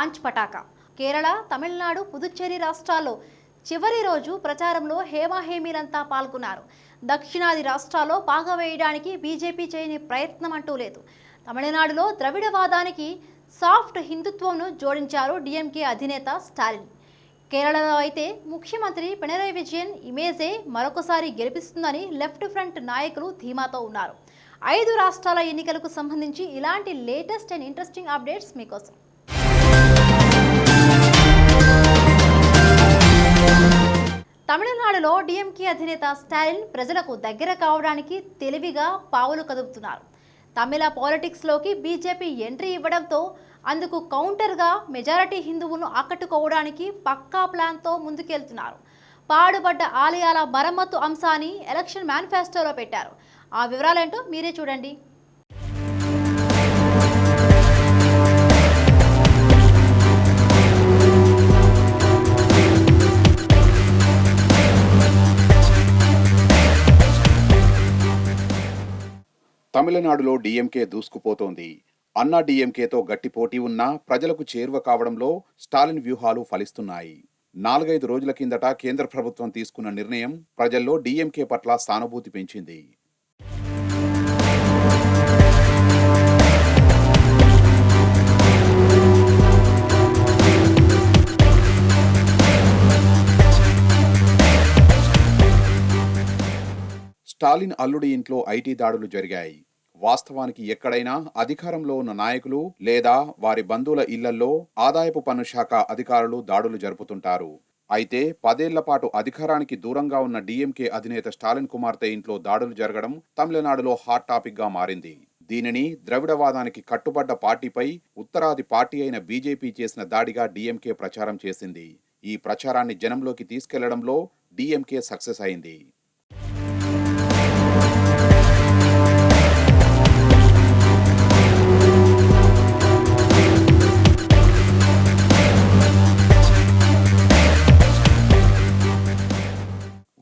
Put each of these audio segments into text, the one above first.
Launch Pataka. Kerala, Tamil Nadu, Puducherry రాష్ట్రాల్లో చివరి రోజు ప్రచారంలో హేమాహేమీలంతా పాల్గొన్నారు. దక్షిణాది రాష్ట్రాల్లో పాగా వేయడానికి బీజేపీ చేయని ప్రయత్నం అంటూ లేదు. తమిళనాడులో ద్రవిడవాదానికి సాఫ్ట్ హిందుత్వంను జోడించారు డీఎంకే అధినేత స్టాలిన్. కేరళలో అయితే ముఖ్యమంత్రి పినరయి విజయన్ ఇమేజే మరొకసారి గెలిపిస్తుందని లెఫ్ట్ ఫ్రంట్ నాయకులు ధీమాతో ఉన్నారు. 5 రాష్ట్రాల ఎన్నికలకు సంబంధించి ఇలాంటి లేటెస్ట్ అండ్ ఇంట్రెస్టింగ్ అప్డేట్స్ మీకోసం. తమిళనాడులో డీఎంకే అధినేత స్టాలిన్ ప్రజలకు దగ్గర కావడానికి తెలివిగా పావులు కదుపుతున్నారు. తమిళ పాలిటిక్స్లోకి బీజేపీ ఎంట్రీ ఇవ్వడంతో అందుకు కౌంటర్గా మెజారిటీ హిందువులను ఆకట్టుకోవడానికి పక్కా ప్లాన్తో ముందుకెళ్తున్నారు. పాడుబడ్డ ఆలయాల మరమ్మతు అంశాన్ని ఎలక్షన్ మేనిఫెస్టోలో పెట్టారు. ఆ వివరాలేంటో మీరే చూడండి. తమిళనాడులో డీఎంకే దూసుకుపోతోంది. అన్నా డీఎంకేతో గట్టి పోటీ ఉన్నా ప్రజలకు చేరువ కావడంలో స్టాలిన్ వ్యూహాలు ఫలిస్తున్నాయి. 4-5 రోజుల కిందట కేంద్ర ప్రభుత్వం తీసుకున్న నిర్ణయం ప్రజల్లో డీఎంకే పట్ల సానుభూతి పెంచింది. స్టాలిన్ అల్లుడి ఇంట్లో ఐటీ దాడులు జరిగాయి. వాస్తవానికి ఎక్కడైనా అధికారంలో ఉన్న నాయకులు లేదా వారి బంధువుల ఇళ్లల్లో ఆదాయపు పన్ను శాఖ అధికారులు దాడులు జరుపుతుంటారు. అయితే 10 ఏళ్ల పాటు అధికారానికి దూరంగా ఉన్న డీఎంకే అధినేత స్టాలిన్ కుమార్తె ఇంట్లో దాడులు జరగడం తమిళనాడులో హాట్ టాపిక్ గా మారింది. దీనిని ద్రవిడవాదానికి కట్టుబడ్డ పార్టీపై ఉత్తరాది పార్టీ అయిన బీజేపీ చేసిన దాడిగా డీఎంకే ప్రచారం చేసింది. ఈ ప్రచారాన్ని జనంలోకి తీసుకెళ్లడంలో డీఎంకే సక్సెస్ అయింది.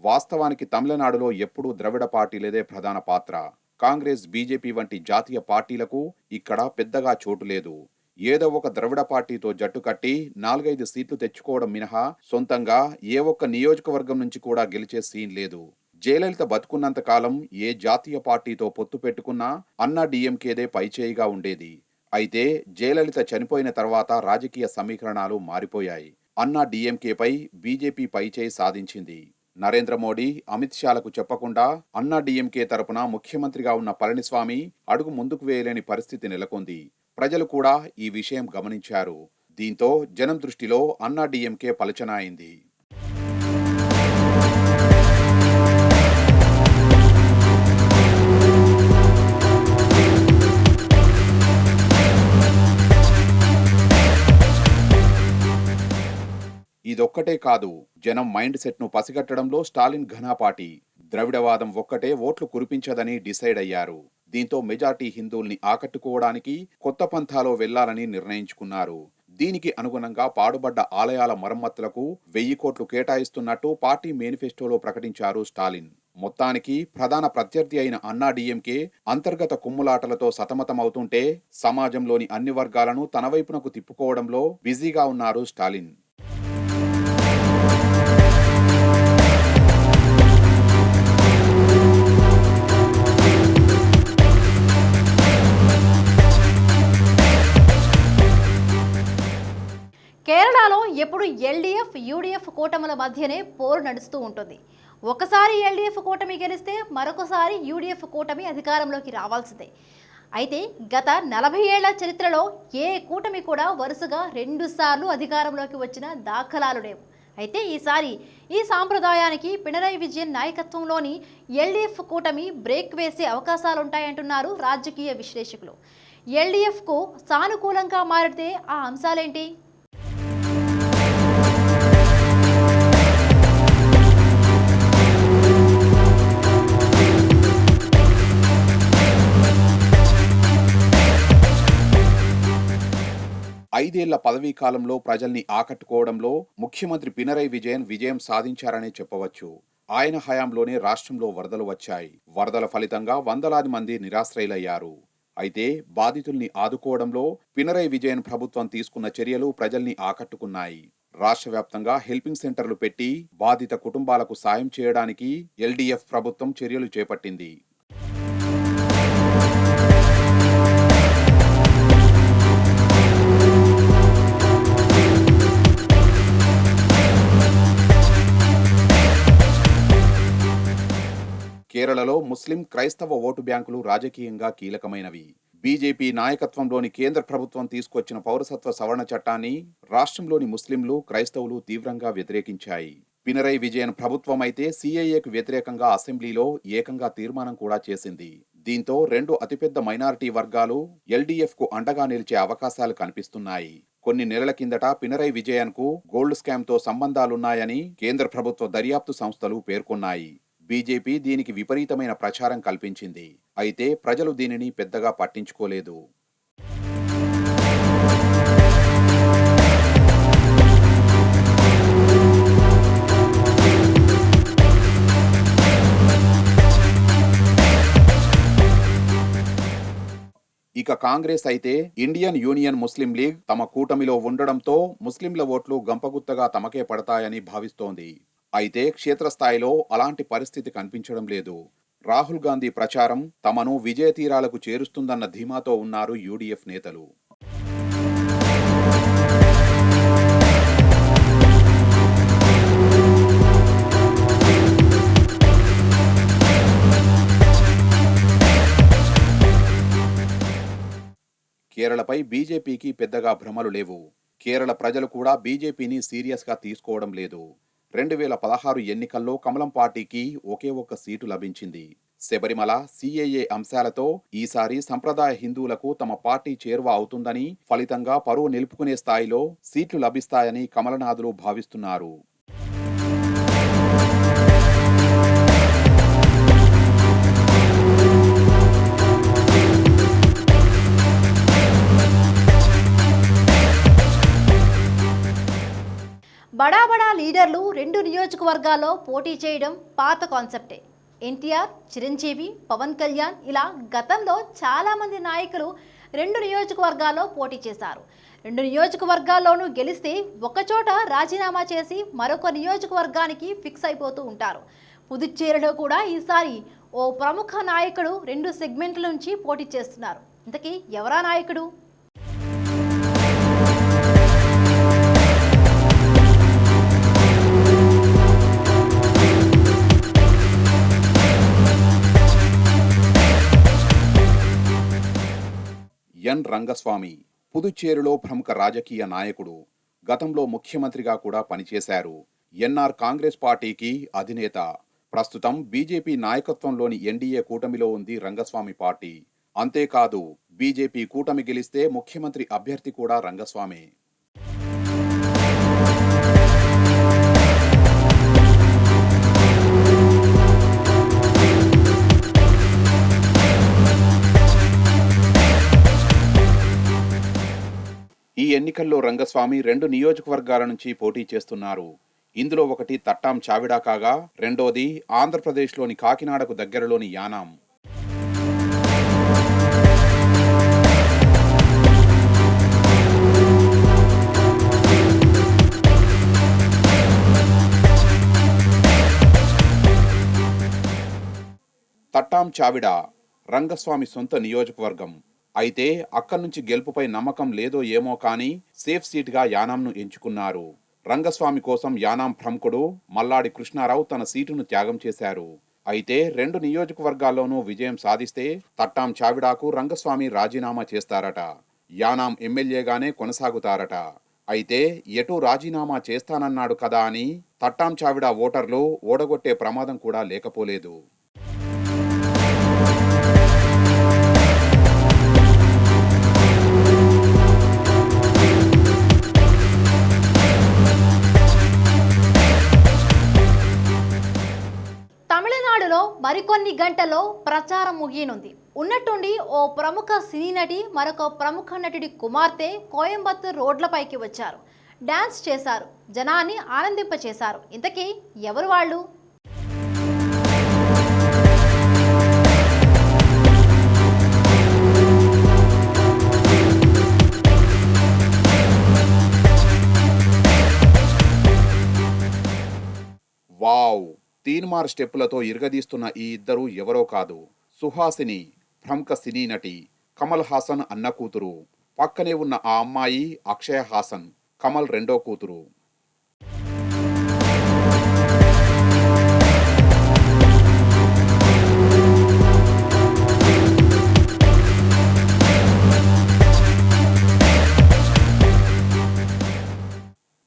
వాస్తవానికి తమిళనాడులో ఎప్పుడూ ద్రవిడ పార్టీలదే ప్రధాన పాత్ర. కాంగ్రెస్, బీజేపీ వంటి జాతీయ పార్టీలకు ఇక్కడ పెద్దగా చోటు లేదు. ఏదో ఒక ద్రవిడ పార్టీతో జట్టు కట్టి 4-5 సీట్లు తెచ్చుకోవడం మినహా సొంతంగా ఏ ఒక్క నియోజకవర్గం నుంచి కూడా గెలిచే సీన్ లేదు. జయలలిత బతుకున్నంత కాలం ఏ జాతీయ పార్టీతో పొత్తు పెట్టుకున్నా అన్నా డీఎంకేదే పైచేయిగా ఉండేది. అయితే జయలలిత చనిపోయిన తర్వాత రాజకీయ సమీకరణాలు మారిపోయాయి. అన్నా డీఎంకేపై బీజేపీ పైచేయి సాధించింది. నరేంద్ర మోడీ, అమిత్ షాలకు చెప్పకుండా అన్నా డీఎంకే తరపున ముఖ్యమంత్రిగా ఉన్న పళనిస్వామి అడుగు ముందుకు వేయలేని పరిస్థితి నెలకొంది. ప్రజలు కూడా ఈ విషయం గమనించారు. దీంతో జనం దృష్టిలో అన్నా డీఎంకే పలచన అయింది. ఇదొక్కటే కాదు, జనం మైండ్ సెట్ ను పసిగట్టడంలో స్టాలిన్ ఘనాపాటి. ద్రవిడవాదం ఒక్కటే ఓట్లు కురిపించదని డిసైడ్ అయ్యారు. దీంతో మెజార్టీ హిందువుల్ని ఆకట్టుకోవడానికి కొత్త పంథాలో వెళ్లాలని నిర్ణయించుకున్నారు. దీనికి అనుగుణంగా పాడుబడ్డ ఆలయాల మరమ్మతులకు 1000 కోట్లు కేటాయిస్తున్నట్టు పార్టీ మేనిఫెస్టోలో ప్రకటించారు స్టాలిన్. మొత్తానికి ప్రధాన ప్రత్యర్థి అయిన అన్నా డీఎంకే అంతర్గత కుమ్ములాటలతో సతమతమవుతుంటే సమాజంలోని అన్ని వర్గాలను తన వైపునకు తిప్పుకోవడంలో బిజీగా ఉన్నారు స్టాలిన్. కేరళలో ఎప్పుడు ఎల్డీఎఫ్, యూడీఎఫ్ కూటముల మధ్యనే పోరు నడుస్తూ ఉంటుంది. ఒకసారి ఎల్డీఎఫ్ కూటమి గెలిస్తే మరొకసారి యూడీఎఫ్ కూటమి అధికారంలోకి రావాల్సిందే. అయితే గత 40 ఏళ్ల చరిత్రలో ఏ కూటమి కూడా వరుసగా 2 సార్లు అధికారంలోకి వచ్చిన దాఖలాలు లేవు. అయితే ఈసారి ఈ సాంప్రదాయానికి పినరయి విజయన్ నాయకత్వంలోని ఎల్డీఎఫ్ కూటమి బ్రేక్ వేసే అవకాశాలుంటాయంటున్నారు రాజకీయ విశ్లేషకులు. ఎల్డీఎఫ్కు సానుకూలంగా మారితే ఆ అంశాలేంటి? ఐదేళ్ల పదవీ కాలంలో ప్రజల్ని ఆకట్టుకోవడంలో ముఖ్యమంత్రి పినరయి విజయన్ విజయం సాధించారనే చెప్పవచ్చు. ఆయన హయాంలోనే రాష్ట్రంలో వరదలు వచ్చాయి. వరదల ఫలితంగా వందలాది మంది నిరాశ్రయులయ్యారు. అయితే బాధితుల్ని ఆదుకోవడంలో పినరై విజయన్ ప్రభుత్వం తీసుకున్న చర్యలు ప్రజల్ని ఆకట్టుకున్నాయి. రాష్ట్ర వ్యాప్తంగా హెల్పింగ్ సెంటర్లు పెట్టి బాధిత కుటుంబాలకు సాయం చేయడానికి ఎల్డీఎఫ్ ప్రభుత్వం చర్యలు చేపట్టింది. కేరళలో ముస్లిం క్రైస్తవ ఓటు బ్యాంకులు రాజకీయంగా కీలకమైనవి. బీజేపీ నాయకత్వంలోని కేంద్ర ప్రభుత్వం తీసుకొచ్చిన పౌరసత్వ సవరణ చట్టాన్ని రాష్ట్రంలోని ముస్లింలు, క్రైస్తవులు తీవ్రంగా వ్యతిరేకించాయి. పినరై విజయన్ ప్రభుత్వం అయితే సీఏఏకు వ్యతిరేకంగా అసెంబ్లీలో ఏకంగా తీర్మానం కూడా చేసింది. దీంతో రెండు అతిపెద్ద మైనారిటీ వర్గాలు ఎల్డీఎఫ్ కు అండగా నిలిచే అవకాశాలు కనిపిస్తున్నాయి. కొన్ని నెలల కిందట పినరై విజయన్ కు గోల్డ్ స్కామ్ తో సంబంధాలున్నాయని కేంద్ర ప్రభుత్వ దర్యాప్తు సంస్థలు పేర్కొన్నాయి. బీజేపీ దీనికి విపరీతమైన ప్రచారం కల్పించింది. అయితే ప్రజలు దీనిని పెద్దగా పట్టించుకోలేదు. ఇక కాంగ్రెస్ అయితే ఇండియన్ యూనియన్ ముస్లిం లీగ్ తమ కూటమిలో ఉండడంతో ముస్లింల ఓట్లు గంపగుత్తగా తమకే పడతాయని భావిస్తోంది. అయితే క్షేత్రస్థాయిలో అలాంటి పరిస్థితి కనిపించడం లేదు. రాహుల్ గాంధీ ప్రచారం తమను విజయ తీరాలకు చేరుస్తుందన్న ధీమాతో ఉన్నారు యూడీఎఫ్ నేతలు. కేరళపై బీజేపీకి పెద్దగా భ్రమలు లేవు. కేరళ ప్రజలు కూడా బీజేపీని సీరియస్గా తీసుకోవడం లేదు. 2016 ఎన్నికల్లో కమలం పార్టీకి ఒకే ఒక్క సీటు లభించింది. శబరిమల, సీఏఏ అంశాలతో ఈసారి సంప్రదాయ హిందువులకు తమ పార్టీ చేరువ అవుతుందని, ఫలితంగా పరువు నిలుపుకునే స్థాయిలో సీట్లు లభిస్తాయని కమలనాథులు భావిస్తున్నారు. బడా లీడర్లు రెండు నియోజకవర్గాల్లో పోటీ చేయడం పాత కాన్సెప్టే. ఎన్టీఆర్, చిరంజీవి, పవన్ కళ్యాణ్ ఇలా గతంలో చాలామంది నాయకులు రెండు నియోజకవర్గాల్లో పోటీ చేశారు. రెండు నియోజకవర్గాల్లోనూ గెలిస్తే ఒకచోట రాజీనామా చేసి మరొక నియోజకవర్గానికి ఫిక్స్ అయిపోతూ ఉంటారు. పుదుచ్చేరిలో కూడా ఈసారి ఓ ప్రముఖ నాయకుడు రెండు సెగ్మెంట్ల నుంచి పోటీ చేస్తున్నారు. ఇంతకీ ఎవరా నాయకుడు? ఎన్ రంగస్వామి పుదుచ్చేరిలో ప్రముఖ రాజకీయ నాయకుడు. గతంలో ముఖ్యమంత్రిగా కూడా పనిచేశారు. ఎన్ఆర్ కాంగ్రెస్ పార్టీకి అధినేత. ప్రస్తుతం బీజేపీ నాయకత్వంలోని ఎన్డీఏ కూటమిలో ఉంది రంగస్వామి పార్టీ. అంతేకాదు బీజేపీ కూటమి గెలిస్తే ముఖ్యమంత్రి అభ్యర్థి కూడా రంగస్వామే. ఈ ఎన్నికల్లో రంగస్వామి రెండు నియోజకవర్గాల నుంచి పోటీ చేస్తున్నారు. ఇందులో ఒకటి తట్టాం చావిడా కాగా రెండోది ఆంధ్రప్రదేశ్లోని కాకినాడకు దగ్గరలోని యానాం. తట్టాం చావిడా రంగస్వామి సొంత నియోజకవర్గం. అయితే అక్కడి నుంచి గెలుపుపై నమ్మకం లేదో ఏమో కానీ సేఫ్ సీట్గా యానాంను ఎంచుకున్నారు. రంగస్వామి కోసం యానాం ప్రముఖుడు మల్లాడి కృష్ణారావు తన సీటును త్యాగం చేశారు. అయితే రెండు నియోజకవర్గాల్లోనూ విజయం సాధిస్తే తట్టాం చావిడాకు రంగస్వామి రాజీనామా చేస్తారట. యానాం ఎమ్మెల్యేగానే కొనసాగుతారట. అయితే ఎటు రాజీనామా చేస్తానన్నాడు కదా అని తట్టాం చావిడా ఓటర్లు ఓడగొట్టే ప్రమాదం కూడా లేకపోలేదు. తమిళనాడులో మరికొన్ని గంటల్లో ప్రచారం ముగియనుంది. ఉన్నట్టుండి ఓ ప్రముఖ సినీ నటి మరొక ప్రముఖ నటుడి కుమార్తె కోయంబత్తూర్ రోడ్లపైకి వచ్చారు. డాన్స్ చేశారు, జనాన్ని ఆనందింపచేశారు. ఇంతకీ ఎవరు వాళ్ళు? సుకుమార్ స్టెప్పులతో ఇరగదీస్తున్న ఈ ఇద్దరు ఎవరో కాదు, సుహాసిని ప్రముఖ సినీ నటి, కమల్ హాసన్ అన్న కూతురు. పక్కనే ఉన్న ఆ అమ్మాయి అక్షయ హాసన్, కమల్ రెండో కూతురు.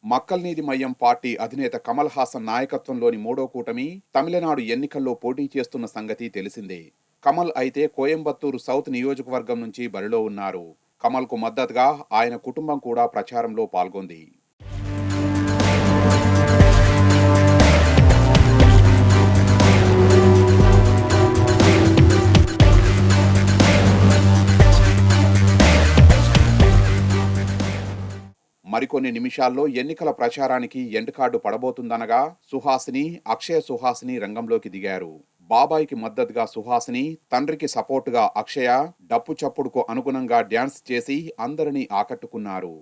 మక్కల్నీది మయ్యం పార్టీ అధినేత కమల్ హాసన్ నాయకత్వంలోని మూడో కూటమి తమిళనాడు ఎన్నికల్లో పోటీ చేస్తున్న సంగతి తెలిసిందే. కమల్ అయితే కోయంబత్తూరు సౌత్ నియోజకవర్గం నుంచి బరిలో ఉన్నారు. కమల్కు మద్దతుగా ఆయన కుటుంబం కూడా ప్రచారంలో పాల్గొంది. మరికొన్ని నిమిషాల్లో ఎన్నికల ప్రచారానికి ఎండ్ కార్డు పడబోతుందనగా సుహాసిని, అక్షయ సుహాసిని రంగంలోకి దిగారు. బాబాయికి మద్దతుగా సుహాసిని, తండ్రికి సపోర్టుగా అక్షయ డప్పు చప్పుడుకు అనుగుణంగా డ్యాన్స్ చేసి అందరినీ ఆకట్టుకున్నారు.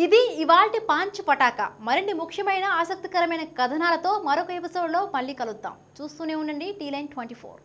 ఇది ఇవాల్టి పాంచ్ పటాక. మరిన్ని ముఖ్యమైన ఆసక్తికరమైన కథనాలతో మరొక ఎపిసోడ్లో మళ్ళీ కలుద్దాం. చూస్తూనే ఉండండి T-Line 24.